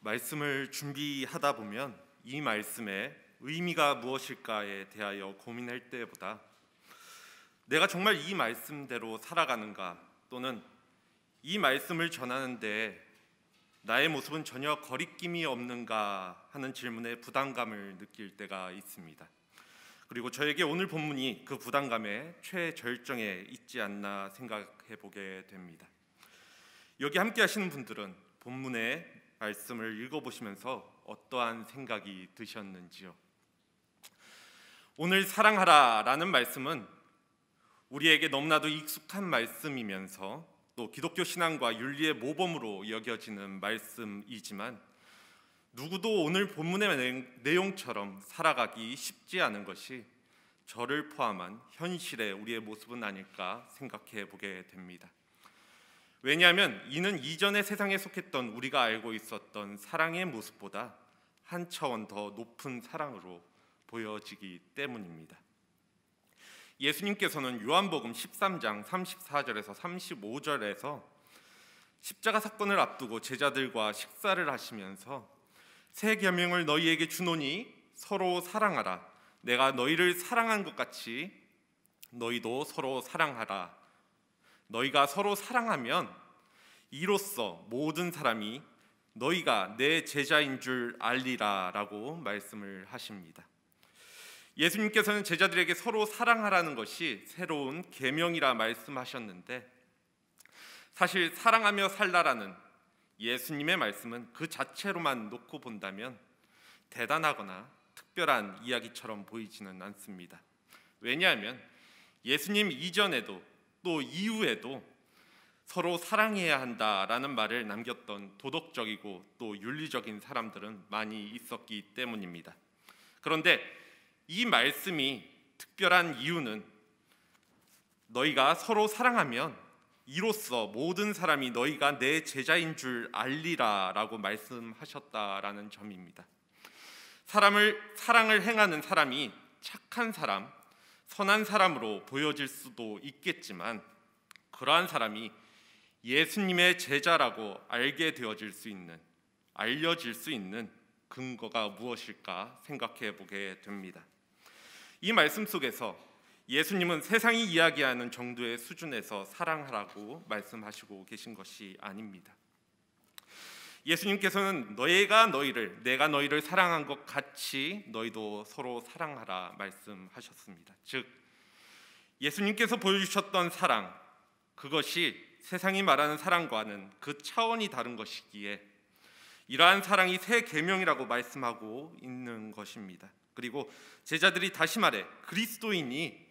말씀을 준비하다 보면 이 말씀의 의미가 무엇일까에 대하여 고민할 때보다 내가 정말 이 말씀대로 살아가는가, 또는 이 말씀을 전하는데 나의 모습은 전혀 거리낌이 없는가 하는 질문에 부담감을 느낄 때가 있습니다. 그리고 저에게 오늘 본문이 그 부담감의 최절정에 있지 않나 생각해 보게 됩니다. 여기 함께 하시는 분들은 본문의 말씀을 읽어보시면서 어떠한 생각이 드셨는지요? 오늘 사랑하라 라는 말씀은 우리에게 너무나도 익숙한 말씀이면서 또 기독교 신앙과 윤리의 모범으로 여겨지는 말씀이지만 누구도 오늘 본문의 내용처럼 살아가기 쉽지 않은 것이 저를 포함한 현실의 우리의 모습은 아닐까 생각해 보게 됩니다. 왜냐하면 이는 이전의 세상에 속했던 우리가 알고 있었던 사랑의 모습보다 한 차원 더 높은 사랑으로 보여지기 때문입니다. 예수님께서는 요한복음 13장 34절에서 35절에서 십자가 사건을 앞두고 제자들과 식사를 하시면서 새 계명을 너희에게 주노니 서로 사랑하라. 내가 너희를 사랑한 것 같이 너희도 서로 사랑하라. 너희가 서로 사랑하면 이로써 모든 사람이 너희가 내 제자인 줄 알리라 라고 말씀을 하십니다. 예수님께서는 제자들에게 서로 사랑하라는 것이 새로운 계명이라 말씀하셨는데, 사실 사랑하며 살라라는 예수님의 말씀은 그 자체로만 놓고 본다면 대단하거나 특별한 이야기처럼 보이지는 않습니다. 왜냐하면 예수님 이전에도 또 이후에도 서로 사랑해야 한다라는 말을 남겼던 도덕적이고 또 윤리적인 사람들은 많이 있었기 때문입니다. 그런데 이 말씀이 특별한 이유는 너희가 서로 사랑하면 이로써 모든 사람이 너희가 내 제자인 줄 알리라 라고 말씀하셨다라는 점입니다. 사랑을 행하는 사람이 착한 사람, 선한 사람으로 보여질 수도 있겠지만 그러한 사람이 예수님의 제자라고 알려질 수 있는 근거가 무엇일까 생각해 보게 됩니다. 이 말씀 속에서 예수님은 세상이 이야기하는 정도의 수준에서 사랑하라고 말씀하시고 계신 것이 아닙니다. 예수님께서는 내가 너희를 사랑한 것 같이 너희도 서로 사랑하라 말씀하셨습니다. 즉 예수님께서 보여주셨던 사랑, 그것이 세상이 말하는 사랑과는 그 차원이 다른 것이기에 이러한 사랑이 새 계명이라고 말씀하고 있는 것입니다. 그리고 제자들이 다시 말해 그리스도인이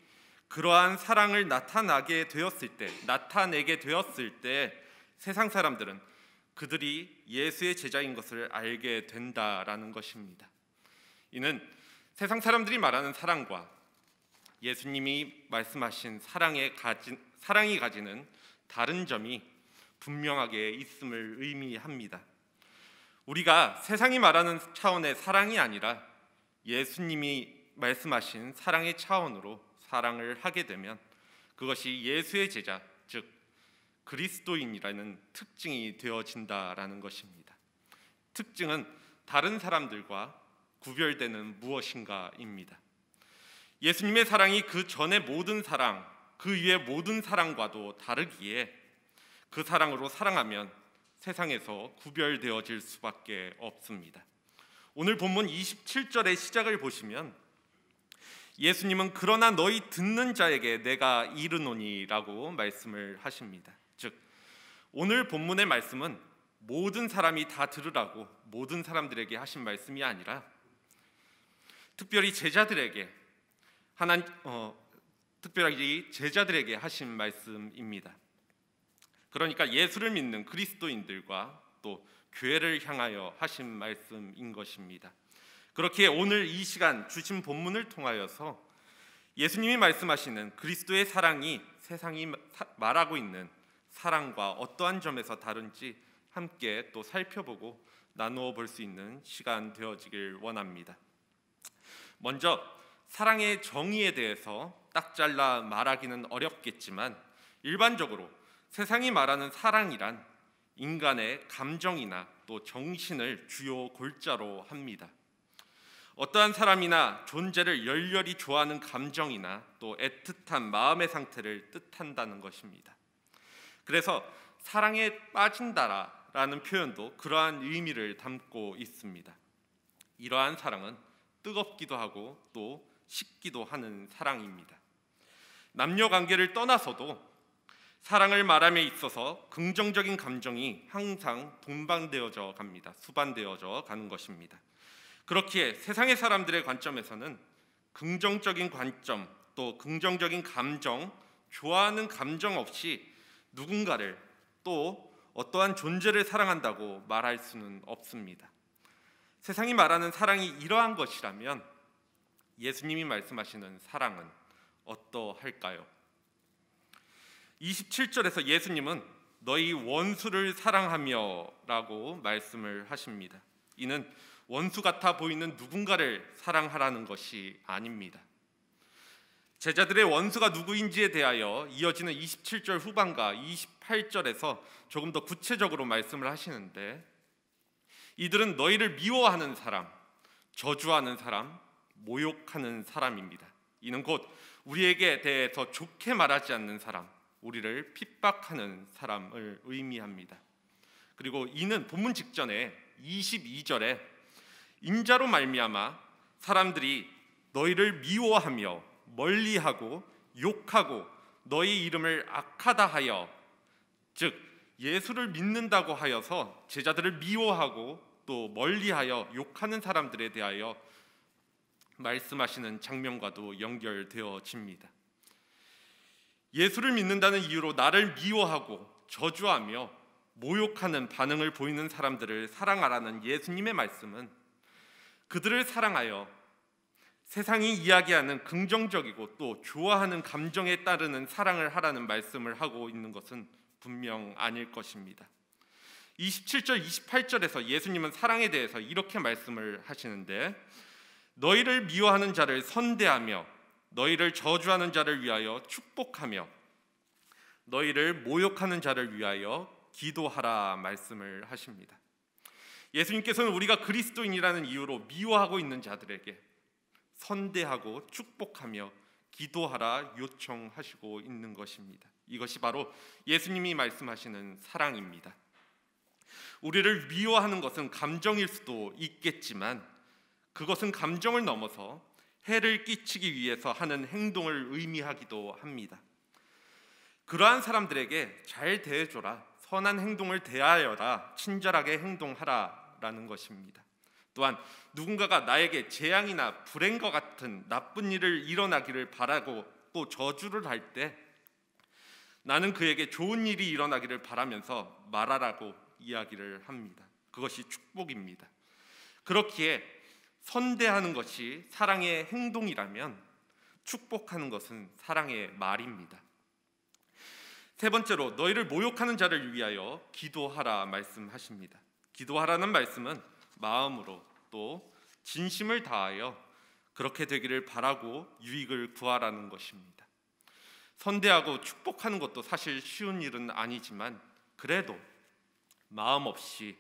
그러한 사랑을 나타내게 되었을 때 세상 사람들은 그들이 예수의 제자인 것을 알게 된다라는 것입니다. 이는 세상 사람들이 말하는 사랑과 예수님이 말씀하신 사랑이 가지는 다른 점이 분명하게 있음을 의미합니다. 우리가 세상이 말하는 차원의 사랑이 아니라 예수님이 말씀하신 사랑의 차원으로 사랑을 하게 되면 그것이 예수의 제자, 즉 그리스도인이라는 특징이 되어진다라는 것입니다. 특징은 다른 사람들과 구별되는 무엇인가입니다. 예수님의 사랑이 그 전의 모든 사랑, 그 위의 모든 사랑과도 다르기에 그 사랑으로 사랑하면 세상에서 구별되어질 수밖에 없습니다. 오늘 본문 27절의 시작을 보시면 예수님은 그러나 너희 듣는 자에게 내가 이르노니 라고 말씀을 하십니다. 즉 오늘 본문의 말씀은 모든 사람이 다 들으라고 모든 사람들에게 하신 말씀이 아니라 특별히 제자들에게 하신 말씀입니다. 그러니까 예수를 믿는 그리스도인들과 또 교회를 향하여 하신 말씀인 것입니다. 그렇기에 오늘 이 시간 주신 본문을 통하여서 예수님이 말씀하시는 그리스도의 사랑이 세상이 말하고 있는 사랑과 어떠한 점에서 다른지 함께 또 살펴보고 나누어 볼 수 있는 시간 되어지길 원합니다. 먼저 사랑의 정의에 대해서 딱 잘라 말하기는 어렵겠지만 일반적으로 세상이 말하는 사랑이란 인간의 감정이나 또 정신을 주요 골자로 합니다. 어떠한 사람이나 존재를 열렬히 좋아하는 감정이나 또 애틋한 마음의 상태를 뜻한다는 것입니다. 그래서 사랑에 빠진다라는 표현도 그러한 의미를 담고 있습니다. 이러한 사랑은 뜨겁기도 하고 또 식기도 하는 사랑입니다. 남녀 관계를 떠나서도 사랑을 말함에 있어서 긍정적인 감정이 항상 동반되어져 갑니다. 수반되어져 가는 것입니다. 그렇기에 세상의 사람들의 관점에서는 긍정적인 관점 또 긍정적인 감정, 좋아하는 감정 없이 누군가를 또 어떠한 존재를 사랑한다고 말할 수는 없습니다. 세상이 말하는 사랑이 이러한 것이라면 예수님이 말씀하시는 사랑은 어떠할까요? 27절에서 예수님은 너희 원수를 사랑하며 라고 말씀을 하십니다. 이는 원수 같아 보이는 누군가를 사랑하라는 것이 아닙니다. 제자들의 원수가 누구인지에 대하여 이어지는 27절 후반과 28절에서 조금 더 구체적으로 말씀을 하시는데, 이들은 너희를 미워하는 사람, 저주하는 사람, 모욕하는 사람입니다. 이는 곧 우리에게 대해서 좋게 말하지 않는 사람, 우리를 핍박하는 사람을 의미합니다. 그리고 이는 본문 직전에 22절에 인자로 말미암아 사람들이 너희를 미워하며 멀리하고 욕하고 너희 이름을 악하다 하여, 즉 예수를 믿는다고 하여서 제자들을 미워하고 또 멀리하여 욕하는 사람들에 대하여 말씀하시는 장면과도 연결되어집니다. 예수를 믿는다는 이유로 나를 미워하고 저주하며 모욕하는 반응을 보이는 사람들을 사랑하라는 예수님의 말씀은 그들을 사랑하여 세상이 이야기하는 긍정적이고 또 좋아하는 감정에 따르는 사랑을 하라는 말씀을 하고 있는 것은 분명 아닐 것입니다. 27절, 28절에서 예수님은 사랑에 대해서 이렇게 말씀을 하시는데, 너희를 미워하는 자를 선대하며 너희를 저주하는 자를 위하여 축복하며 너희를 모욕하는 자를 위하여 기도하라 말씀을 하십니다. 예수님께서는 우리가 그리스도인이라는 이유로 미워하고 있는 자들에게 선대하고 축복하며 기도하라 요청하시고 있는 것입니다. 이것이 바로 예수님이 말씀하시는 사랑입니다. 우리를 미워하는 것은 감정일 수도 있겠지만 그것은 감정을 넘어서 해를 끼치기 위해서 하는 행동을 의미하기도 합니다. 그러한 사람들에게 잘 대해줘라, 선한 행동을 대하여라, 친절하게 행동하라라는 것입니다. 또한 누군가가 나에게 재앙이나 불행과 같은 나쁜 일을 일어나기를 바라고 또 저주를 할 때 나는 그에게 좋은 일이 일어나기를 바라면서 말하라고 이야기를 합니다. 그것이 축복입니다. 그렇기에 선대하는 것이 사랑의 행동이라면 축복하는 것은 사랑의 말입니다. 세 번째로 너희를 모욕하는 자를 위하여 기도하라 말씀하십니다. 기도하라는 말씀은 마음으로 또 진심을 다하여 그렇게 되기를 바라고 유익을 구하라는 것입니다. 선대하고 축복하는 것도 사실 쉬운 일은 아니지만 그래도 마음 없이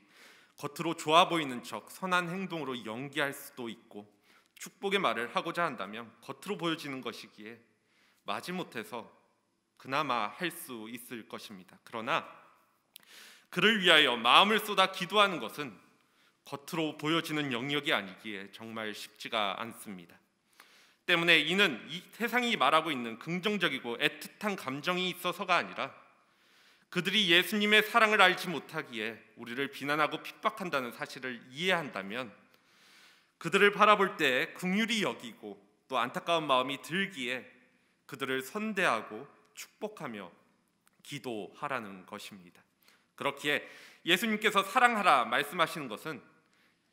겉으로 좋아 보이는 척 선한 행동으로 연기할 수도 있고, 축복의 말을 하고자 한다면 겉으로 보여지는 것이기에 마지못해서 그나마 할 수 있을 것입니다. 그러나 그를 위하여 마음을 쏟아 기도하는 것은 겉으로 보여지는 영역이 아니기에 정말 쉽지가 않습니다. 때문에 이는 이 세상이 말하고 있는 긍정적이고 애틋한 감정이 있어서가 아니라 그들이 예수님의 사랑을 알지 못하기에 우리를 비난하고 핍박한다는 사실을 이해한다면 그들을 바라볼 때 긍휼히 여기고 또 안타까운 마음이 들기에 그들을 선대하고 축복하며 기도하라는 것입니다. 그렇기에 예수님께서 사랑하라 말씀하시는 것은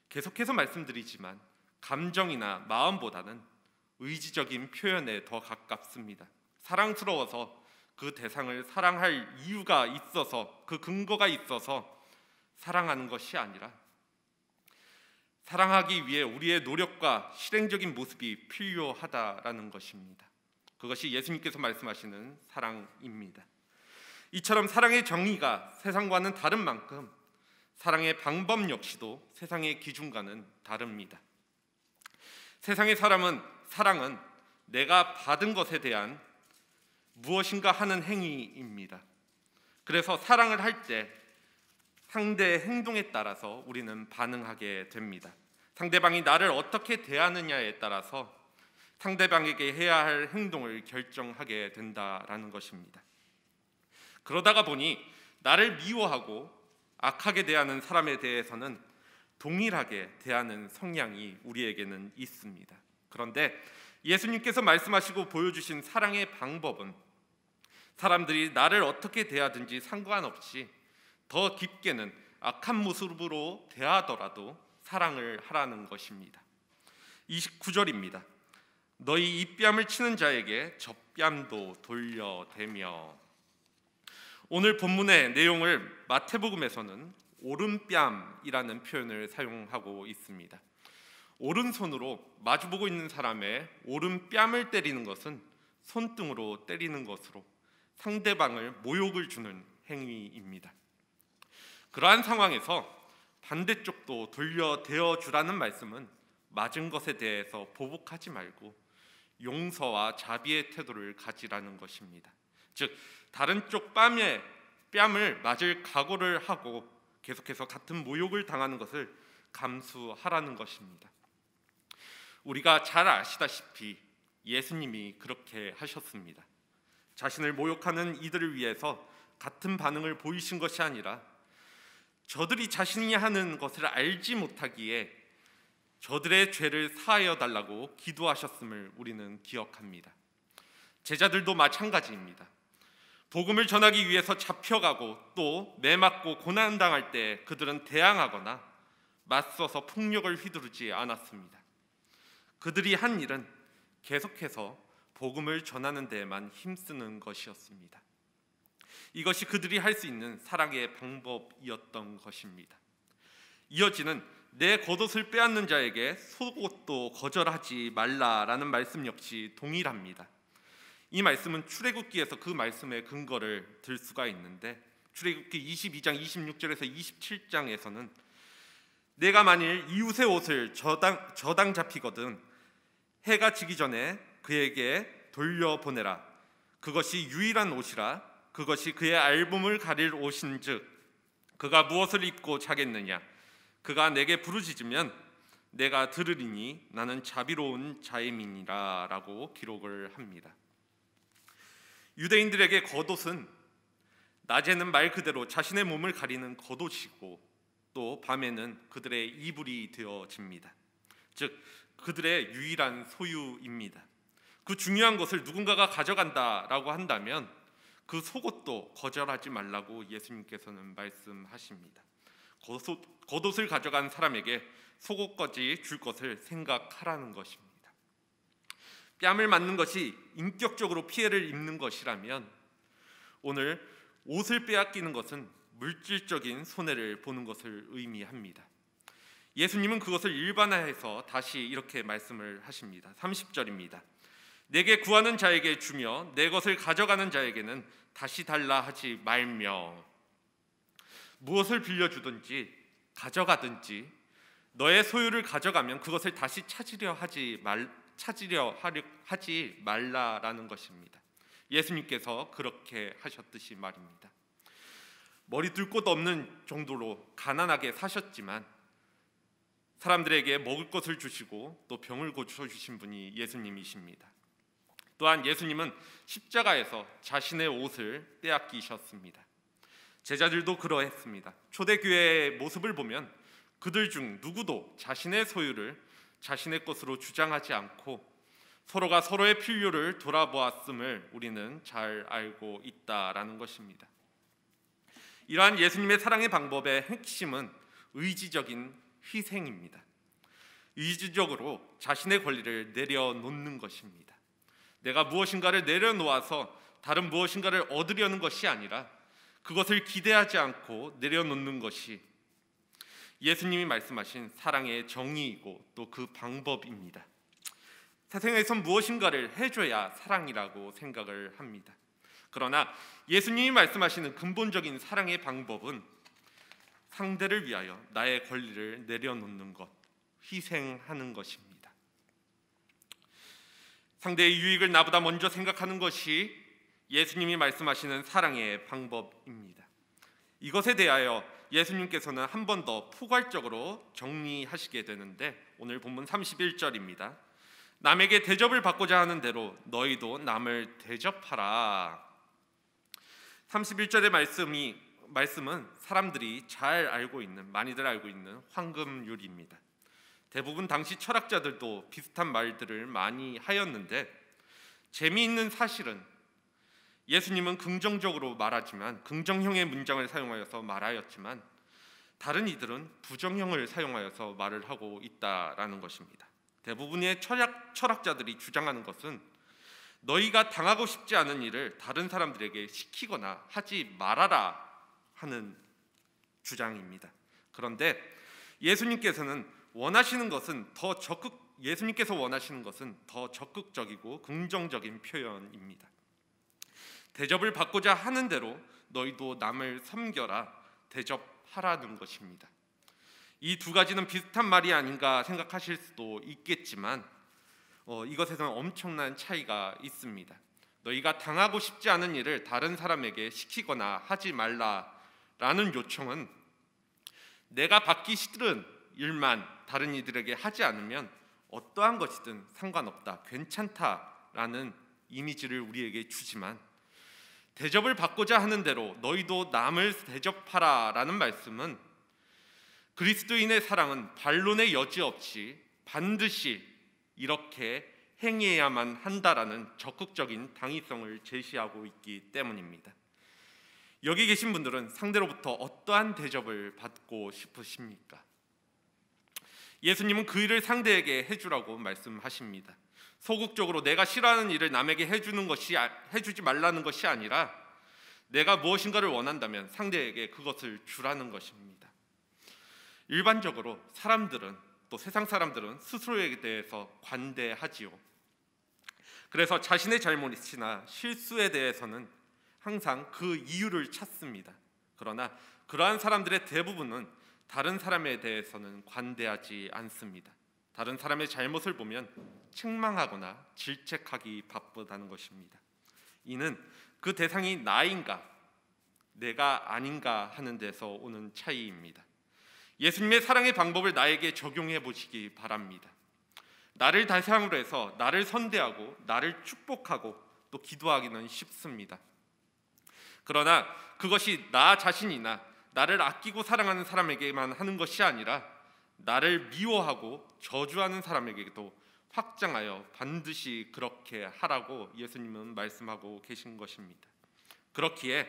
계속해서 말씀드리지만 감정이나 마음보다는 의지적인 표현에 더 가깝습니다. 사랑스러워서 그 대상을 사랑할 이유가 있어서, 그 근거가 있어서 사랑하는 것이 아니라 사랑하기 위해 우리의 노력과 실행적인 모습이 필요하다라는 것입니다. 그것이 예수님께서 말씀하시는 사랑입니다. 이처럼 사랑의 정의가 세상과는 다른 만큼 사랑의 방법 역시도 세상의 기준과는 다릅니다. 세상의 사랑은 내가 받은 것에 대한 무엇인가 하는 행위입니다. 그래서 사랑을 할 때 상대의 행동에 따라서 우리는 반응하게 됩니다. 상대방이 나를 어떻게 대하느냐에 따라서 상대방에게 해야 할 행동을 결정하게 된다라는 것입니다. 그러다가 보니 나를 미워하고 악하게 대하는 사람에 대해서는 동일하게 대하는 성향이 우리에게는 있습니다. 그런데 예수님께서 말씀하시고 보여주신 사랑의 방법은 사람들이 나를 어떻게 대하든지 상관없이 더 깊게는 악한 모습으로 대하더라도 사랑을 하라는 것입니다. 29절입니다. 너희 입뺨을 치는 자에게 젖뺨도 돌려대며. 오늘 본문의 내용을 마태복음에서는 오른뺨이라는 표현을 사용하고 있습니다. 오른손으로 마주보고 있는 사람의 오른뺨을 때리는 것은 손등으로 때리는 것으로 상대방을 모욕을 주는 행위입니다. 그러한 상황에서 반대쪽도 돌려대어 주라는 말씀은 맞은 것에 대해서 보복하지 말고 용서와 자비의 태도를 가지라는 것입니다. 즉 다른 쪽 뺨을 맞을 각오를 하고 계속해서 같은 모욕을 당하는 것을 감수하라는 것입니다. 우리가 잘 아시다시피 예수님이 그렇게 하셨습니다. 자신을 모욕하는 이들을 위해서 같은 반응을 보이신 것이 아니라 저들이 자신이 하는 것을 알지 못하기에 저들의 죄를 사하여 달라고 기도하셨음을 우리는 기억합니다. 제자들도 마찬가지입니다. 복음을 전하기 위해서 잡혀가고 또 매맞고 고난당할 때 그들은 대항하거나 맞서서 폭력을 휘두르지 않았습니다. 그들이 한 일은 계속해서 복음을 전하는 데에만 힘쓰는 것이었습니다. 이것이 그들이 할 수 있는 사랑의 방법이었던 것입니다. 이어지는 내 겉옷을 빼앗는 자에게 속옷도 거절하지 말라라는 말씀 역시 동일합니다. 이 말씀은 출애굽기에서 그 말씀의 근거를 들 수가 있는데 출애굽기 22장 26절에서 27장에서는 내가 만일 이웃의 옷을 저당 잡히거든 해가 지기 전에 그에게 돌려보내라. 그것이 유일한 옷이라. 그것이 그의 알몸을 가릴 옷인즉 그가 무엇을 입고 자겠느냐. 그가 내게 부르짖으면 내가 들으리니 나는 자비로운 자임이니라 라고 기록을 합니다. 유대인들에게 겉옷은 낮에는 말 그대로 자신의 몸을 가리는 겉옷이고 또 밤에는 그들의 이불이 되어집니다. 즉 그들의 유일한 소유입니다. 그 중요한 것을 누군가가 가져간다라고 한다면 그 속옷도 거절하지 말라고 예수님께서는 말씀하십니다. 겉옷을 가져간 사람에게 속옷까지 줄 것을 생각하라는 것입니다. 뺨을 맞는 것이 인격적으로 피해를 입는 것이라면 오늘 옷을 빼앗기는 것은 물질적인 손해를 보는 것을 의미합니다. 예수님은 그것을 일반화해서 다시 이렇게 말씀을 하십니다. 30절입니다. 내게 구하는 자에게 주며 내 것을 가져가는 자에게는 다시 달라 하지 말며. 무엇을 빌려주든지 가져가든지 너의 소유를 가져가면 그것을 다시 찾으려 하지 말라라는 것입니다. 예수님께서 그렇게 하셨듯이 말입니다. 머리 둘 곳 없는 정도로 가난하게 사셨지만 사람들에게 먹을 것을 주시고 또 병을 고쳐주신 분이 예수님이십니다. 또한 예수님은 십자가에서 자신의 옷을 빼앗기셨습니다. 제자들도 그러했습니다. 초대교회의 모습을 보면 그들 중 누구도 자신의 소유를 자신의 것으로 주장하지 않고 서로가 서로의 필요를 돌아보았음을 우리는 잘 알고 있다라는 것입니다. 이러한 예수님의 사랑의 방법의 핵심은 의지적인 희생입니다. 의지적으로 자신의 권리를 내려놓는 것입니다. 내가 무엇인가를 내려놓아서 다른 무엇인가를 얻으려는 것이 아니라 그것을 기대하지 않고 내려놓는 것이 예수님이 말씀하신 사랑의 정의이고 또 그 방법입니다. 세상에선 무엇인가를 해줘야 사랑이라고 생각을 합니다. 그러나 예수님이 말씀하시는 근본적인 사랑의 방법은 상대를 위하여 나의 권리를 내려놓는 것, 희생하는 것입니다. 상대의 유익을 나보다 먼저 생각하는 것이 예수님이 말씀하시는 사랑의 방법입니다. 이것에 대하여 예수님께서는 한 번 더 포괄적으로 정리하시게 되는데, 오늘 본문 31절입니다. 남에게 대접을 받고자 하는 대로 너희도 남을 대접하라. 31절의 말씀은 사람들이 잘 알고 있는, 많이들 알고 있는 황금률입니다. 대부분 당시 철학자들도 비슷한 말들을 많이 하였는데, 재미있는 사실은 예수님은 긍정적으로 말하지만, 긍정형의 문장을 사용하여서 말하였지만, 다른 이들은 부정형을 사용하여서 말을 하고 있다라는 것입니다. 대부분의 철학자들이 주장하는 것은 너희가 당하고 싶지 않은 일을 다른 사람들에게 시키거나 하지 말아라 하는 주장입니다. 그런데 예수님께서 원하시는 것은 더 적극적이고 긍정적인 표현입니다. 대접을 받고자 하는 대로 너희도 남을 섬겨라, 대접하라는 것입니다. 이 두 가지는 비슷한 말이 아닌가 생각하실 수도 있겠지만 이것에서는 엄청난 차이가 있습니다. 너희가 당하고 싶지 않은 일을 다른 사람에게 시키거나 하지 말라라는 요청은 내가 받기 싫은 일만 다른 이들에게 하지 않으면 어떠한 것이든 상관없다, 괜찮다라는 이미지를 우리에게 주지만, 대접을 받고자 하는 대로 너희도 남을 대접하라라는 말씀은 그리스도인의 사랑은 반론의 여지 없이 반드시 이렇게 행해야만 한다라는 적극적인 당위성을 제시하고 있기 때문입니다. 여기 계신 분들은 상대로부터 어떠한 대접을 받고 싶으십니까? 예수님은 그 일을 상대에게 해주라고 말씀하십니다. 소극적으로 내가 싫어하는 일을 남에게 해주지 말라는 것이 아니라, 내가 무엇인가를 원한다면 상대에게 그것을 주라는 것입니다. 일반적으로 사람들은, 또 세상 사람들은 스스로에 대해서 관대하지요. 그래서 자신의 잘못이나 실수에 대해서는 항상 그 이유를 찾습니다. 그러나 그러한 사람들의 대부분은 다른 사람에 대해서는 관대하지 않습니다. 다른 사람의 잘못을 보면 책망하거나 질책하기 바쁘다는 것입니다. 이는 그 대상이 나인가 내가 아닌가 하는 데서 오는 차이입니다. 예수님의 사랑의 방법을 나에게 적용해 보시기 바랍니다. 나를 대상으로 해서 나를 선대하고 나를 축복하고 또 기도하기는 쉽습니다. 그러나 그것이 나 자신이나 나를 아끼고 사랑하는 사람에게만 하는 것이 아니라 나를 미워하고 저주하는 사람에게도 확장하여 반드시 그렇게 하라고 예수님은 말씀하고 계신 것입니다. 그렇기에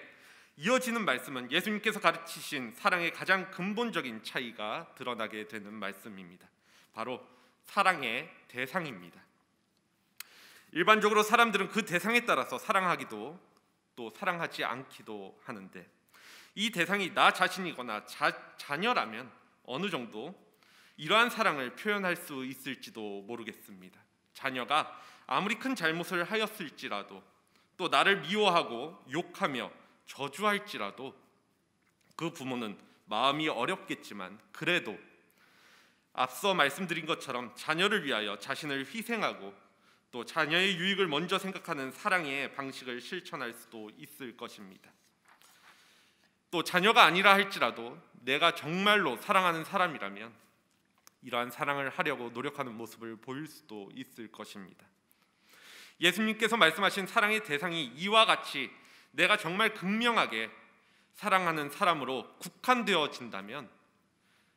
이어지는 말씀은 예수님께서 가르치신 사랑의 가장 근본적인 차이가 드러나게 되는 말씀입니다. 바로 사랑의 대상입니다. 일반적으로 사람들은 그 대상에 따라서 사랑하기도 또 사랑하지 않기도 하는데, 이 대상이 나 자신이거나 자녀라면 어느 정도 이러한 사랑을 표현할 수 있을지도 모르겠습니다. 자녀가 아무리 큰 잘못을 하였을지라도, 또 나를 미워하고 욕하며 저주할지라도 그 부모는 마음이 어렵겠지만 그래도 앞서 말씀드린 것처럼 자녀를 위하여 자신을 희생하고 또 자녀의 유익을 먼저 생각하는 사랑의 방식을 실천할 수도 있을 것입니다. 또 자녀가 아니라 할지라도 내가 정말로 사랑하는 사람이라면 이러한 사랑을 하려고 노력하는 모습을 보일 수도 있을 것입니다. 예수님께서 말씀하신 사랑의 대상이 이와 같이 내가 정말 극명하게 사랑하는 사람으로 국한되어진다면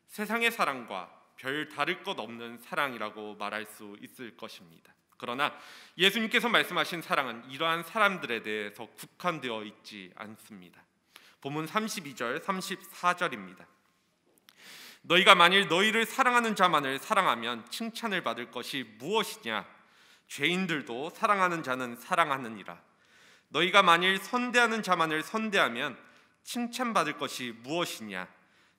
세상의 사랑과 별 다를 것 없는 사랑이라고 말할 수 있을 것입니다. 그러나 예수님께서 말씀하신 사랑은 이러한 사람들에 대해서 국한되어 있지 않습니다. 본문 32절, 34절입니다. 너희가 만일 너희를 사랑하는 자만을 사랑하면 칭찬을 받을 것이 무엇이냐? 죄인들도 사랑하는 자는 사랑하느니라. 너희가 만일 선대하는 자만을 선대하면 칭찬받을 것이 무엇이냐?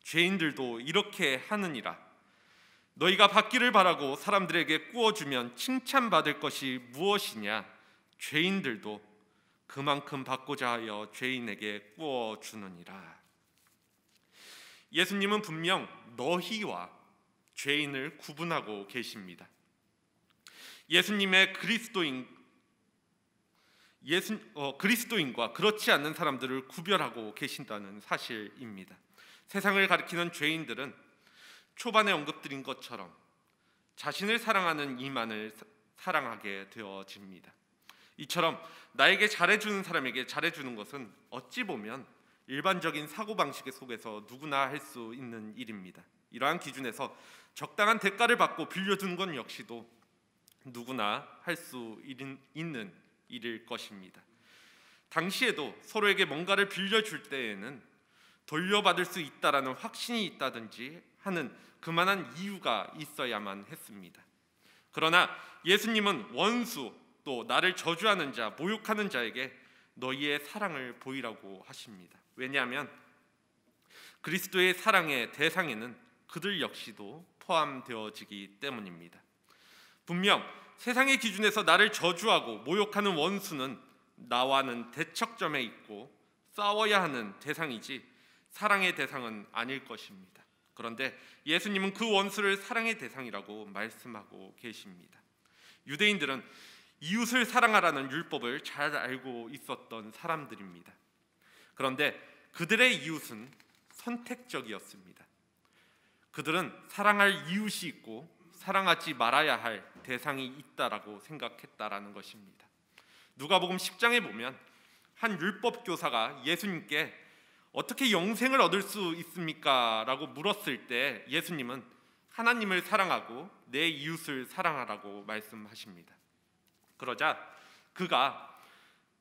죄인들도 이렇게 하느니라. 너희가 받기를 바라고 사람들에게 꾸어주면 칭찬받을 것이 무엇이냐? 죄인들도 그만큼 받고자 하여 죄인에게 구워 주느니라. 예수님은 분명 너희와 죄인을 구분하고 계십니다. 예수님의 그리스도인과 그렇지 않는 사람들을 구별하고 계신다는 사실입니다. 세상을 가리키는 죄인들은 초반에 언급드린 것처럼 자신을 사랑하는 이만을 사랑하게 되어집니다. 이처럼 나에게 잘해주는 사람에게 잘해주는 것은 어찌 보면 일반적인 사고방식 속에서 누구나 할 수 있는 일입니다. 이러한 기준에서 적당한 대가를 받고 빌려준 건 역시도 누구나 할 수 있는 일일 것입니다. 당시에도 서로에게 뭔가를 빌려줄 때에는 돌려받을 수 있다라는 확신이 있다든지 하는 그만한 이유가 있어야만 했습니다. 그러나 예수님은 원수, 또 나를 저주하는 자, 모욕하는 자에게 너희의 사랑을 보이라고 하십니다. 왜냐하면 그리스도의 사랑의 대상에는 그들 역시도 포함되어지기 때문입니다. 분명 세상의 기준에서 나를 저주하고 모욕하는 원수는 나와는 대척점에 있고 싸워야 하는 대상이지 사랑의 대상은 아닐 것입니다. 그런데 예수님은 그 원수를 사랑의 대상이라고 말씀하고 계십니다. 유대인들은 이웃을 사랑하라는 율법을 잘 알고 있었던 사람들입니다. 그런데 그들의 이웃은 선택적이었습니다. 그들은 사랑할 이웃이 있고 사랑하지 말아야 할 대상이 있다라고 생각했다라는 것입니다. 누가복음 10장에 보면 한 율법 교사가 예수님께 어떻게 영생을 얻을 수 있습니까? 라고 물었을 때 예수님은 하나님을 사랑하고 내 이웃을 사랑하라고 말씀하십니다. 그러자 그가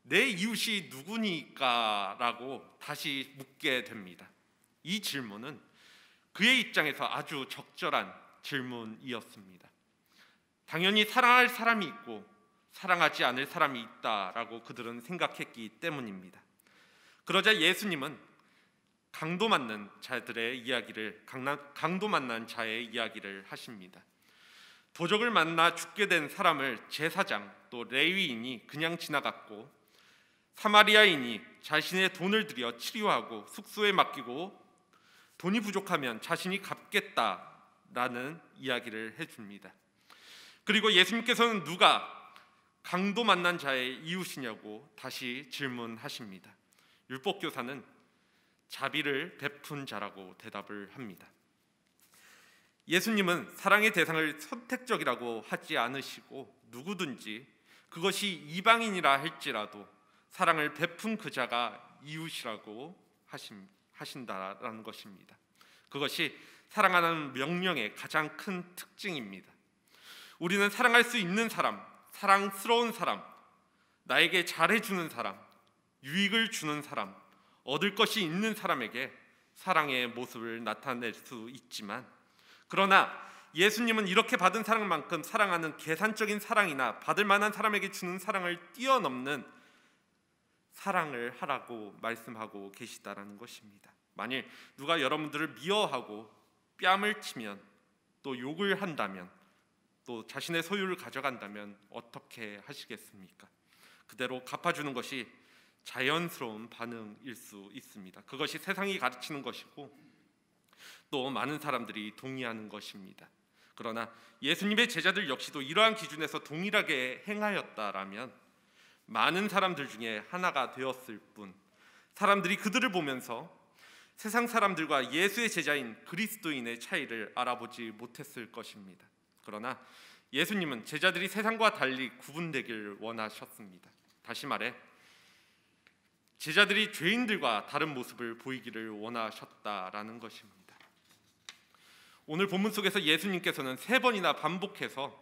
내 이웃이 누구니까? 라고 다시 묻게 됩니다. 이 질문은 그의 입장에서 아주 적절한 질문이었습니다. 당연히 사랑할 사람이 있고 사랑하지 않을 사람이 있다라고 그들은 생각했기 때문입니다. 그러자 예수님은 강도 만난 자의 이야기를 하십니다. 도적을 만나 죽게 된 사람을 제사장 또 레위인이 그냥 지나갔고 사마리아인이 자신의 돈을 들여 치료하고 숙소에 맡기고 돈이 부족하면 자신이 갚겠다라는 이야기를 해줍니다. 그리고 예수님께서는 누가 강도 만난 자의 이웃이냐고 다시 질문하십니다. 율법교사는 자비를 베푼 자라고 대답을 합니다. 예수님은 사랑의 대상을 선택적이라고 하지 않으시고 누구든지 그것이 이방인이라 할지라도 사랑을 베푼 그 자가 이웃이라고 하신다라는 것입니다. 그것이 사랑하는 명령의 가장 큰 특징입니다. 우리는 사랑할 수 있는 사람, 사랑스러운 사람, 나에게 잘해주는 사람, 유익을 주는 사람, 얻을 것이 있는 사람에게 사랑의 모습을 나타낼 수 있지만, 그러나 예수님은 이렇게 받은 사랑만큼 사랑하는 계산적인 사랑이나 받을 만한 사람에게 주는 사랑을 뛰어넘는 사랑을 하라고 말씀하고 계시다라는 것입니다. 만일 누가 여러분들을 미워하고 뺨을 치면, 또 욕을 한다면, 또 자신의 소유를 가져간다면 어떻게 하시겠습니까? 그대로 갚아주는 것이 자연스러운 반응일 수 있습니다. 그것이 세상이 가르치는 것이고 또 많은 사람들이 동의하는 것입니다. 그러나 예수님의 제자들 역시도 이러한 기준에서 동일하게 행하였다라면 많은 사람들 중에 하나가 되었을 뿐, 사람들이 그들을 보면서 세상 사람들과 예수의 제자인 그리스도인의 차이를 알아보지 못했을 것입니다. 그러나 예수님은 제자들이 세상과 달리 구분되길 원하셨습니다. 다시 말해 제자들이 죄인들과 다른 모습을 보이기를 원하셨다라는 것입니다. 오늘 본문 속에서 예수님께서는 3번이나 반복해서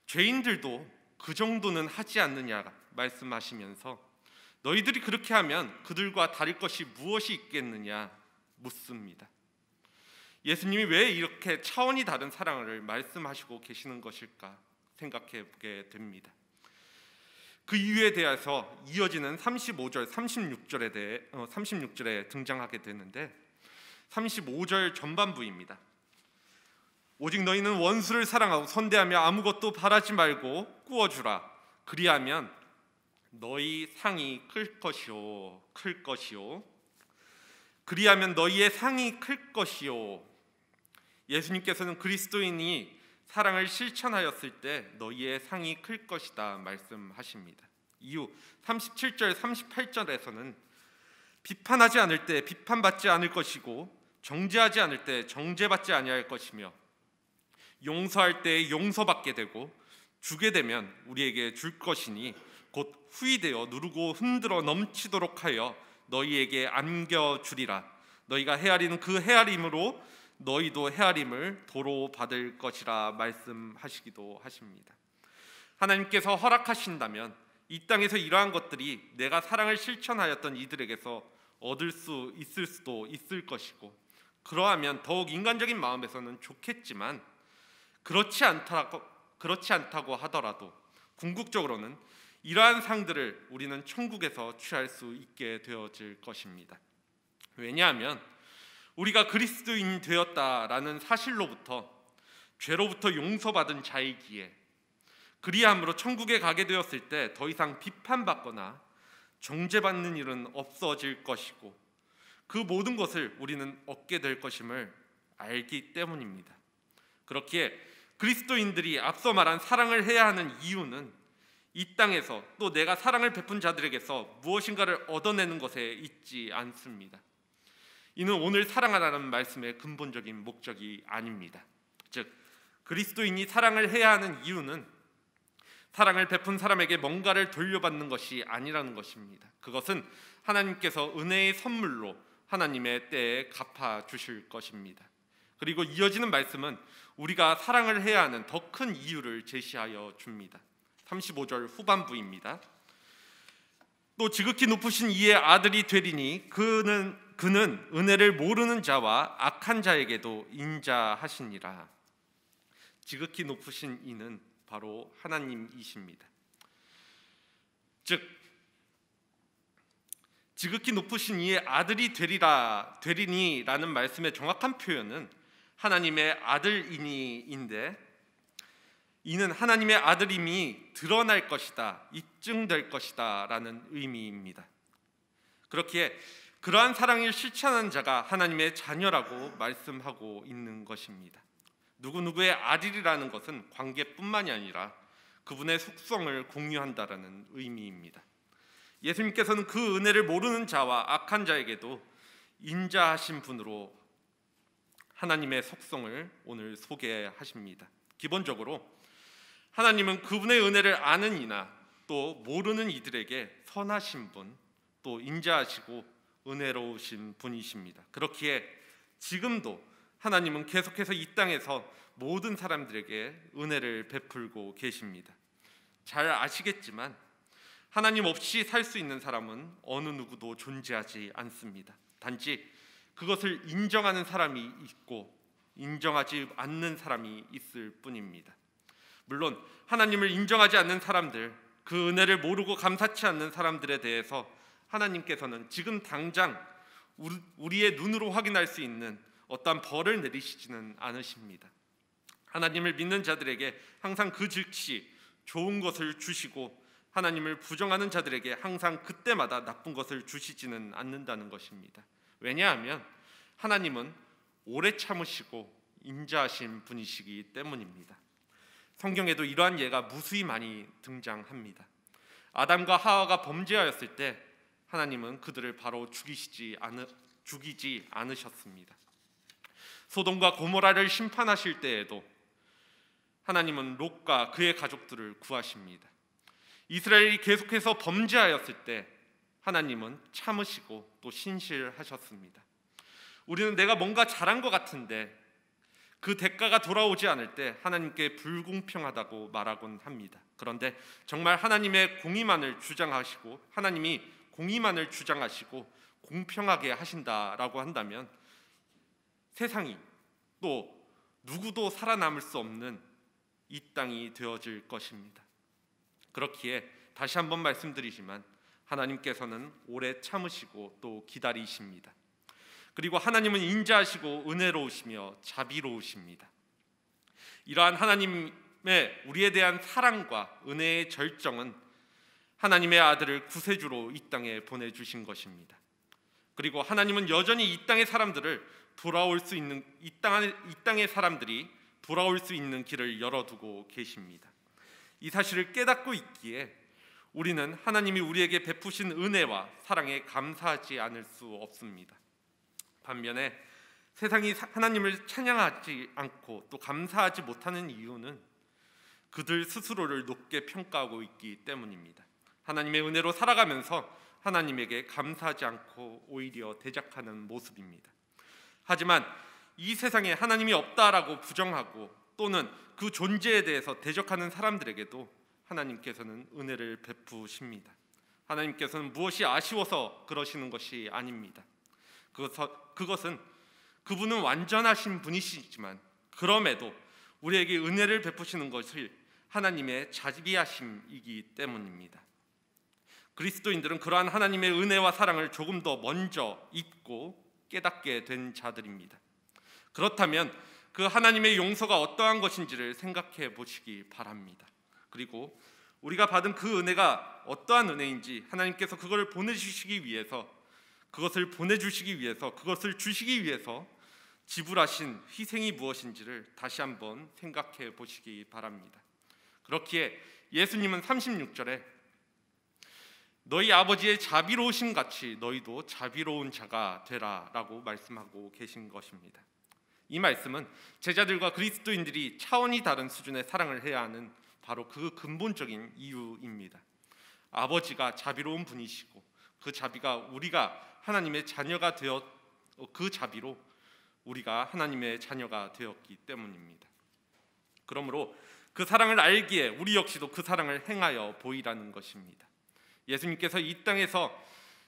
죄인들도 그 정도는 하지 않느냐 말씀하시면서 너희들이 그렇게 하면 그들과 다를 것이 무엇이 있겠느냐 묻습니다. 예수님이 왜 이렇게 차원이 다른 사랑을 말씀하시고 계시는 것일까 생각해 보게 됩니다. 그 이유에 대해서 이어지는 35절, 36절에 등장하게 되는데 35절 전반부입니다. 오직 너희는 원수를 사랑하고 선대하며 아무것도 바라지 말고 꾸어주라. 그리하면 너희 상이 클 것이요 클 것이요 그리하면 너희의 상이 클 것이요. 예수님께서는 그리스도인이 사랑을 실천하였을 때 너희의 상이 클 것이다 말씀하십니다. 이후 37절 38절에서는 비판하지 않을 때 비판받지 않을 것이고 정죄하지 않을 때 정죄받지 아니할 것이며 용서할 때 용서받게 되고 주게 되면 우리에게 줄 것이니 곧 후이되어 누르고 흔들어 넘치도록 하여 너희에게 안겨주리라. 너희가 헤아리는 그 헤아림으로 너희도 헤아림을 도로 받을 것이라 말씀하시기도 하십니다. 하나님께서 허락하신다면 이 땅에서 이러한 것들이 내가 사랑을 실천하였던 이들에게서 얻을 수 있을 수도 있을 것이고, 그러하면 더욱 인간적인 마음에서는 좋겠지만 그렇지 않다고 하더라도 궁극적으로는 이러한 상들을 우리는 천국에서 취할 수 있게 되어질 것입니다. 왜냐하면 우리가 그리스도인이 되었다라는 사실로부터, 죄로부터 용서받은 자이기에 그리함으로 천국에 가게 되었을 때 더 이상 비판받거나 정죄받는 일은 없어질 것이고 그 모든 것을 우리는 얻게 될 것임을 알기 때문입니다. 그렇기에 그리스도인들이 앞서 말한 사랑을 해야 하는 이유는 이 땅에서 또 내가 사랑을 베푼 자들에게서 무엇인가를 얻어내는 것에 있지 않습니다. 이는 오늘 사랑하라는 말씀의 근본적인 목적이 아닙니다. 즉 그리스도인이 사랑을 해야 하는 이유는 사랑을 베푼 사람에게 뭔가를 돌려받는 것이 아니라는 것입니다. 그것은 하나님께서 은혜의 선물로 하나님의 때에 갚아주실 것입니다. 그리고 이어지는 말씀은 우리가 사랑을 해야 하는 더 큰 이유를 제시하여 줍니다. 35절 후반부입니다. 또 지극히 높으신 이의 아들이 되리니 그는 은혜를 모르는 자와 악한 자에게도 인자하시니라. 지극히 높으신 이는 바로 하나님이십니다. 즉 지극히 높으신 이의 아들이 되리니라는 말씀의 정확한 표현은 하나님의 아들이니인데, 이는 하나님의 아들임이 드러날 것이다, 입증될 것이다 라는 의미입니다. 그렇기에 그러한 사랑을 실천한 자가 하나님의 자녀라고 말씀하고 있는 것입니다. 누구누구의 아들이라는 것은 관계뿐만이 아니라 그분의 속성을 공유한다라는 의미입니다. 예수님께서는 그 은혜를 모르는 자와 악한 자에게도 인자하신 분으로 하나님의 속성을 오늘 소개하십니다. 기본적으로 하나님은 그분의 은혜를 아는 이나 또 모르는 이들에게 선하신 분, 또 인자하시고 은혜로우신 분이십니다. 그렇기에 지금도 하나님은 계속해서 이 땅에서 모든 사람들에게 은혜를 베풀고 계십니다. 잘 아시겠지만 하나님 없이 살 수 있는 사람은 어느 누구도 존재하지 않습니다. 단지 그것을 인정하는 사람이 있고 인정하지 않는 사람이 있을 뿐입니다. 물론 하나님을 인정하지 않는 사람들, 그 은혜를 모르고 감사치 않는 사람들에 대해서 하나님께서는 지금 당장 우리의 눈으로 확인할 수 있는 어떠한 벌을 내리시지는 않으십니다. 하나님을 믿는 자들에게 항상 그 즉시 좋은 것을 주시고 하나님을 부정하는 자들에게 항상 그때마다 나쁜 것을 주시지는 않는다는 것입니다. 왜냐하면 하나님은 오래 참으시고 인자하신 분이시기 때문입니다. 성경에도 이러한 예가 무수히 많이 등장합니다. 아담과 하와가 범죄하였을 때 하나님은 그들을 바로 죽이지 않으셨습니다. 소돔과 고모라를 심판하실 때에도 하나님은 롯과 그의 가족들을 구하십니다. 이스라엘이 계속해서 범죄하였을 때 하나님은 참으시고 또 신실하셨습니다. 우리는 내가 뭔가 잘한 것 같은데 그 대가가 돌아오지 않을 때 하나님께 불공평하다고 말하곤 합니다. 그런데 정말 하나님의 공의만을 주장하시고 하나님이 공의만을 주장하시고 공평하게 하신다라고 한다면 세상이 또 누구도 살아남을 수 없는 이 땅이 되어질 것입니다. 그렇기에 다시 한번 말씀드리지만 하나님께서는 오래 참으시고 또 기다리십니다. 그리고 하나님은 인자하시고 은혜로우시며 자비로우십니다. 이러한 하나님의 우리에 대한 사랑과 은혜의 절정은 하나님의 아들을 구세주로 이 땅에 보내주신 것입니다. 그리고 하나님은 여전히 이 땅의 사람들을 돌아올 수 있는 이 땅의 사람들이 돌아올 수 있는 길을 열어두고 계십니다. 이 사실을 깨닫고 있기에 우리는 하나님이 우리에게 베푸신 은혜와 사랑에 감사하지 않을 수 없습니다. 반면에 세상이 하나님을 찬양하지 않고 또 감사하지 못하는 이유는 그들 스스로를 높게 평가하고 있기 때문입니다. 하나님의 은혜로 살아가면서 하나님에게 감사하지 않고 오히려 대적하는 모습입니다. 하지만 이 세상에 하나님이 없다라고 부정하고 또는 그 존재에 대해서 대적하는 사람들에게도 하나님께서는 은혜를 베푸십니다. 하나님께서는 무엇이 아쉬워서 그러시는 것이 아닙니다. 그것은 그분은 완전하신 분이시지만 그럼에도 우리에게 은혜를 베푸시는 것이 하나님의 자비하심이기 때문입니다. 그리스도인들은 그러한 하나님의 은혜와 사랑을 조금 더 먼저 잊고 깨닫게 된 자들입니다. 그렇다면 그 하나님의 용서가 어떠한 것인지를 생각해 보시기 바랍니다. 그리고 우리가 받은 그 은혜가 어떠한 은혜인지 하나님께서 그것을 보내주시기 위해서 그것을 주시기 위해서 지불하신 희생이 무엇인지를 다시 한번 생각해 보시기 바랍니다. 그렇기에 예수님은 36절에 너희 아버지의 자비로우심 같이 너희도 자비로운 자가 되라 라고 말씀하고 계신 것입니다. 이 말씀은 제자들과 그리스도인들이 차원이 다른 수준의 사랑을 해야 하는 바로 그 근본적인 이유입니다. 아버지가 자비로운 분이시고 그 자비가 우리가 하나님의 자녀가 되어 그 자비로 우리가 하나님의 자녀가 되었기 때문입니다. 그러므로 그 사랑을 알기에 우리 역시도 그 사랑을 행하여 보이라는 것입니다. 예수님께서 이 땅에서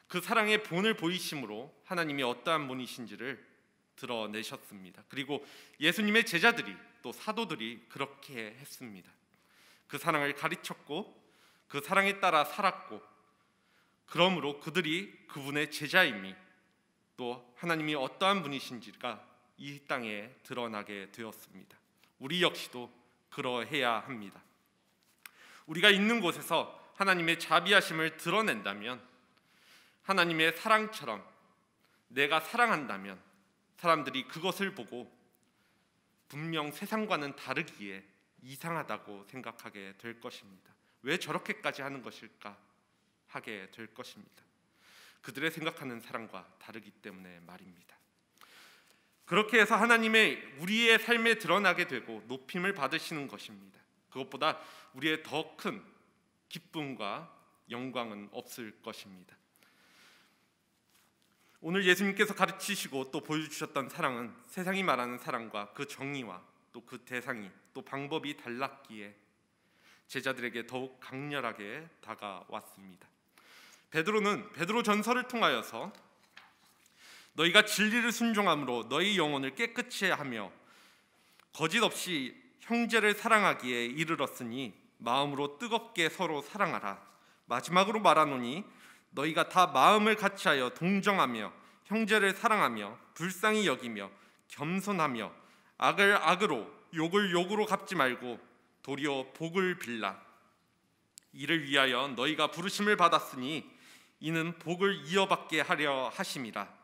그 사랑의 본을 보이심으로 하나님이 어떠한 분이신지를 드러내셨습니다. 그리고 예수님의 제자들이 또 사도들이 그렇게 했습니다. 그 사랑을 가르쳤고 그 사랑에 따라 살았고 그러므로 그들이 그분의 제자임이 또 하나님이 어떠한 분이신지가 이 땅에 드러나게 되었습니다. 우리 역시도 그러해야 합니다. 우리가 있는 곳에서 하나님의 자비하심을 드러낸다면 하나님의 사랑처럼 내가 사랑한다면 사람들이 그것을 보고 분명 세상과는 다르기에 이상하다고 생각하게 될 것입니다. 왜 저렇게까지 하는 것일까 하게 될 것입니다. 그들의 생각하는 사랑과 다르기 때문에 말입니다. 그렇게 해서 하나님의 우리의 삶에 드러나게 되고 높임을 받으시는 것입니다. 그것보다 우리의 더 큰 기쁨과 영광은 없을 것입니다. 오늘 예수님께서 가르치시고 또 보여주셨던 사랑은 세상이 말하는 사랑과 그 정의와 또 그 대상이 또 방법이 달랐기에 제자들에게 더욱 강렬하게 다가왔습니다. 베드로 전서를 통하여서 너희가 진리를 순종함으로 너희 영혼을 깨끗이 하며 거짓 없이 형제를 사랑하기에 이르렀으니 마음으로 뜨겁게 서로 사랑하라. 마지막으로 말하노니 너희가 다 마음을 같이하여 동정하며 형제를 사랑하며 불쌍히 여기며 겸손하며 악을 악으로 욕을 욕으로 갚지 말고 도리어 복을 빌라. 이를 위하여 너희가 부르심을 받았으니 이는 복을 이어받게 하려 하심이라.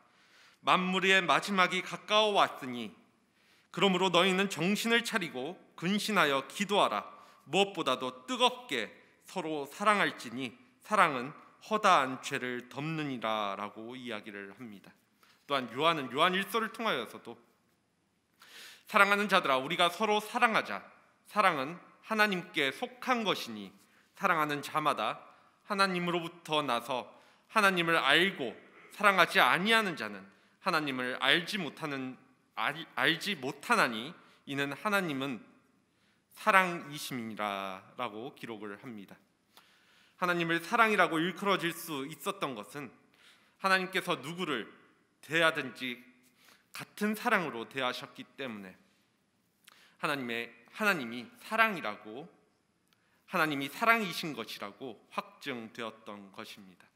만물의 마지막이 가까워 왔으니 그러므로 너희는 정신을 차리고 근신하여 기도하라. 무엇보다도 뜨겁게 서로 사랑할지니 사랑은 허다한 죄를 덮느니라 라고 이야기를 합니다. 또한 요한 1서를 통하여서도 사랑하는 자들아 우리가 서로 사랑하자. 사랑은 하나님께 속한 것이니 사랑하는 자마다 하나님으로부터 나서 하나님을 알고 사랑하지 아니하는 자는 하나님을 알지 못하나니 이는 하나님은 사랑이심이라 라고 기록을 합니다. 하나님을 사랑이라고 일컬어질 수 있었던 것은 하나님께서 누구를 대하든지 같은 사랑으로 대하셨기 때문에 하나님이 사랑이라고 하나님이 사랑이신 것이라고 확증되었던 것입니다.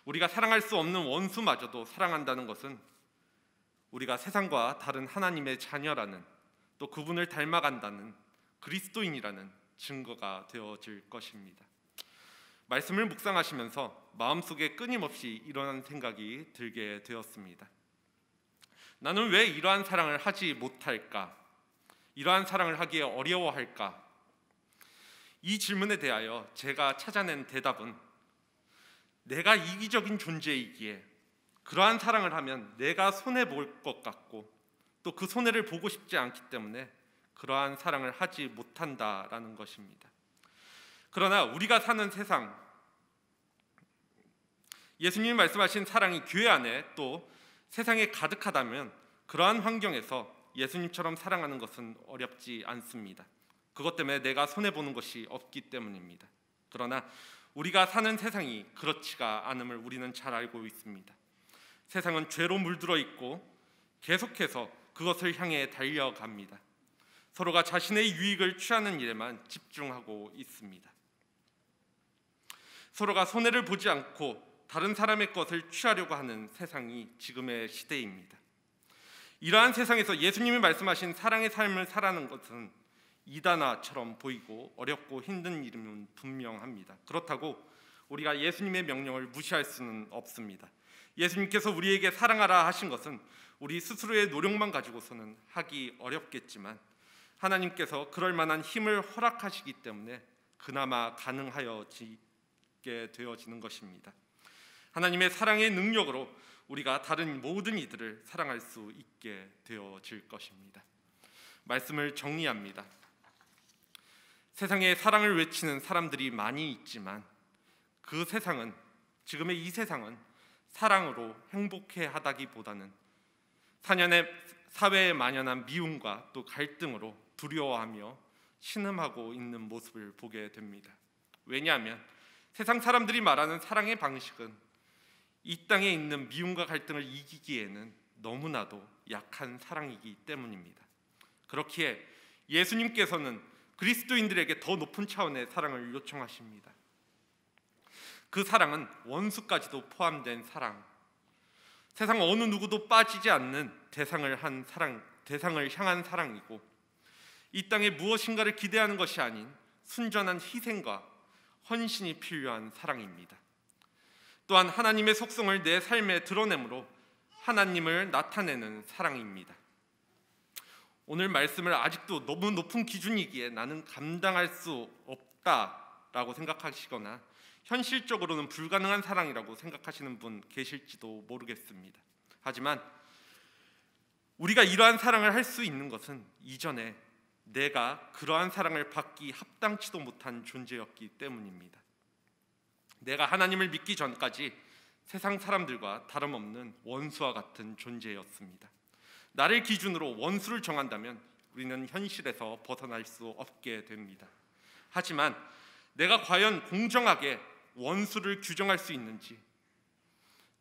우리가 사랑할 수 없는 원수마저도 사랑한다는 것은 우리가 세상과 다른 하나님의 자녀라는 또 그분을 닮아간다는 그리스도인이라는 증거가 되어질 것입니다. 말씀을 묵상하시면서 마음속에 끊임없이 이러한 생각이 들게 되었습니다. 나는 왜 이러한 사랑을 하지 못할까? 이러한 사랑을 하기에 어려워할까? 이 질문에 대하여 제가 찾아낸 대답은 내가 이기적인 존재이기에 그러한 사랑을 하면 내가 손해볼 것 같고 또 그 손해를 보고 싶지 않기 때문에 그러한 사랑을 하지 못한다라는 것입니다. 그러나 우리가 사는 세상, 예수님이 말씀하신 사랑이 교회 안에 또 세상에 가득하다면 그러한 환경에서 예수님처럼 사랑하는 것은 어렵지 않습니다. 그것 때문에 내가 손해보는 것이 없기 때문입니다. 그러나 우리가 사는 세상이 그렇지가 않음을 우리는 잘 알고 있습니다. 세상은 죄로 물들어 있고 계속해서 그것을 향해 달려갑니다. 서로가 자신의 유익을 취하는 일에만 집중하고 있습니다. 서로가 손해를 보지 않고 다른 사람의 것을 취하려고 하는 세상이 지금의 시대입니다. 이러한 세상에서 예수님이 말씀하신 사랑의 삶을 살아가는 것은 이단아처럼 보이고 어렵고 힘든 일은 분명합니다. 그렇다고 우리가 예수님의 명령을 무시할 수는 없습니다. 예수님께서 우리에게 사랑하라 하신 것은 우리 스스로의 노력만 가지고서는 하기 어렵겠지만 하나님께서 그럴 만한 힘을 허락하시기 때문에 그나마 가능하여지게 되어지는 것입니다. 하나님의 사랑의 능력으로 우리가 다른 모든 이들을 사랑할 수 있게 되어질 것입니다. 말씀을 정리합니다. 세상에 사랑을 외치는 사람들이 많이 있지만 그 세상은, 지금의 이 세상은 사랑으로 행복해 하다기보다는 사회에 만연한 미움과 또 갈등으로 두려워하며 신음하고 있는 모습을 보게 됩니다. 왜냐하면 세상 사람들이 말하는 사랑의 방식은 이 땅에 있는 미움과 갈등을 이기기에는 너무나도 약한 사랑이기 때문입니다. 그렇기에 예수님께서는 그리스도인들에게 더 높은 차원의 사랑을 요청하십니다. 그 사랑은 원수까지도 포함된 사랑, 세상 어느 누구도 빠지지 않는 대상을 향한 사랑이고 이 땅에 무엇인가를 기대하는 것이 아닌 순전한 희생과 헌신이 필요한 사랑입니다. 또한 하나님의 속성을 내 삶에 드러내므로 하나님을 나타내는 사랑입니다. 오늘 말씀을 아직도 너무 높은 기준이기에 나는 감당할 수 없다라고 생각하시거나 현실적으로는 불가능한 사랑이라고 생각하시는 분 계실지도 모르겠습니다. 하지만 우리가 이러한 사랑을 할 수 있는 것은 이전에 내가 그러한 사랑을 받기 합당치도 못한 존재였기 때문입니다. 내가 하나님을 믿기 전까지 세상 사람들과 다름없는 원수와 같은 존재였습니다. 나를 기준으로 원수를 정한다면 우리는 현실에서 벗어날 수 없게 됩니다. 하지만 내가 과연 공정하게 원수를 규정할 수 있는지,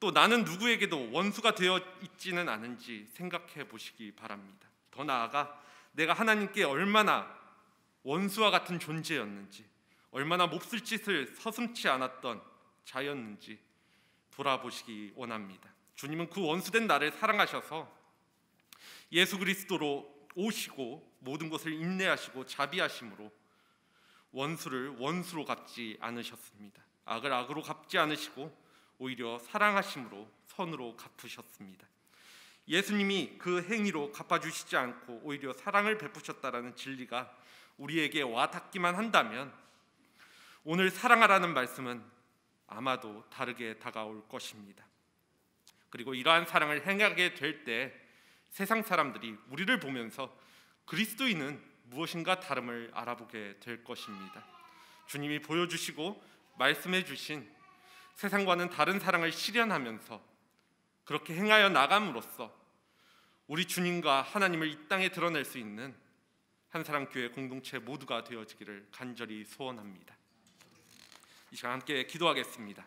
또 나는 누구에게도 원수가 되어 있지는 않은지 생각해 보시기 바랍니다. 더 나아가 내가 하나님께 얼마나 원수와 같은 존재였는지, 얼마나 몹쓸 짓을 서슴지 않았던 자였는지 돌아보시기 원합니다. 주님은 그 원수된 나를 사랑하셔서 예수 그리스도로 오시고 모든 것을 인내하시고 자비하심으로 원수를 원수로 갚지 않으셨습니다. 악을 악으로 갚지 않으시고 오히려 사랑하심으로 선으로 갚으셨습니다. 예수님이 그 행위로 갚아주시지 않고 오히려 사랑을 베푸셨다라는 진리가 우리에게 와닿기만 한다면 오늘 사랑하라는 말씀은 아마도 다르게 다가올 것입니다. 그리고 이러한 사랑을 행하게 될 때 세상 사람들이 우리를 보면서 그리스도인은 무엇인가 다름을 알아보게 될 것입니다. 주님이 보여주시고 말씀해 주신 세상과는 다른 사랑을 실현하면서 그렇게 행하여 나감으로써 우리 주님과 하나님을 이 땅에 드러낼 수 있는 한사랑교회 공동체 모두가 되어지기를 간절히 소원합니다. 이 시간 함께 기도하겠습니다.